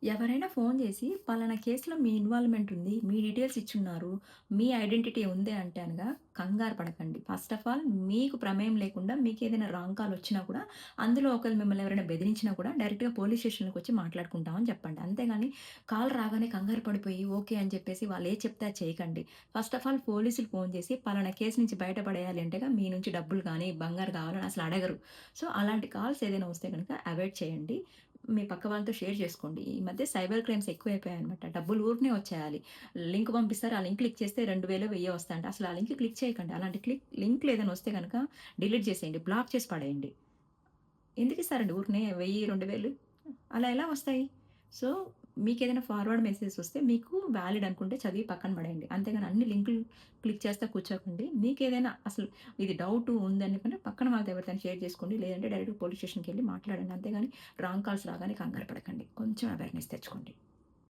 ఎవరైనా ఫోన్ చేసి పలానా కేసులో మీ ఇన్వాల్వ్‌మెంట్ ఉంది. మీ డీటెయిల్స్ ఇచ్చున్నారు. మీ ఐడెంటిటీ ఉంది అంటే అనగా కంగారు పడకండి. ఫస్ట్ ఆఫ్ ఆల్ మీకు ప్రమేయం లేకుండా మీకేదైనా రాంగ్ కాల్ వచ్చినా కూడా అందులో ఒకళ్ళు మిమ్మల్ని ఎవరైనా బెదిరించినా కూడా డైరెక్ట్‌గా పోలీస్ స్టేషన్‌లోకొచ్చి మాట్లాడుకుంటాం అని చెప్పండి. అంతేగాని కాల్ రాగానే కంగారు పడిపోయి ఓకే అని చెప్పేసి వాళ్ళు ఏది చెప్తే అది చేయకండి. ఫస్ట్ ఆఫ్ ఆల్ పోలీసులు ఫోన్ చేసి పలానా కేసు నుంచి బయటపడేయాలి అంటేగా మీ నుంచి డబ్బులు గానీ, బంగారు కావాలని అసలు అడగరు. సో, అలాంటి కాల్స్ ఏదైనా వస్తే గనుక అవాయిడ్ చేయండి. మీ పక్క వాళ్ళతో షేర్ చేసుకోండి. ఈ మధ్య సైబర్ క్రైమ్స్ ఎక్కువైపోయాయన్నమాట. డబ్బులు ఊరికనే వచ్చేయాలి. లింక్ పంపిస్తారు. ఆ లింక్ క్లిక్ చేస్తే 2000 వెయ్యో వస్తాయంట. అసలు ఆ లింక్ క్లిక్ చేయకండి. అలాంటి లింక్‌లు ఏదైనా వస్తే గనక డిలీట్ చేసేయండి. బ్లాక్ చేసి పడేయండి. ఎందుకిస్తారండి ఊరికనే 1000, 2000 అలా ఎలా వస్తాయి? సో, మీకేదైనా ఫార్వర్డ్ మెసేజెస్ వస్తే మీకు వాలిడ్ అనుకుంటే చదివి పక్కన పడేయండి. అంతేగాని అన్ని లింకులు క్లిక్ చేస్తా కూర్చోకండి. మీకేదైనా అసలు ఇది డౌటు ఉందనుకుంటే పక్కన వాళ్ళతో ఎవరితోని షేర్ చేసుకోండి. లేదంటే డైరెక్ట్‌గా పోలీస్ స్టేషన్‌కెళ్ళి మాట్లాడండి. అంతేగాని రాంగ్ కాల్స్ రాగానే కంగారు పడకండి. కొంచెం అవేర్‌నెస్ తెచ్చుకోండి.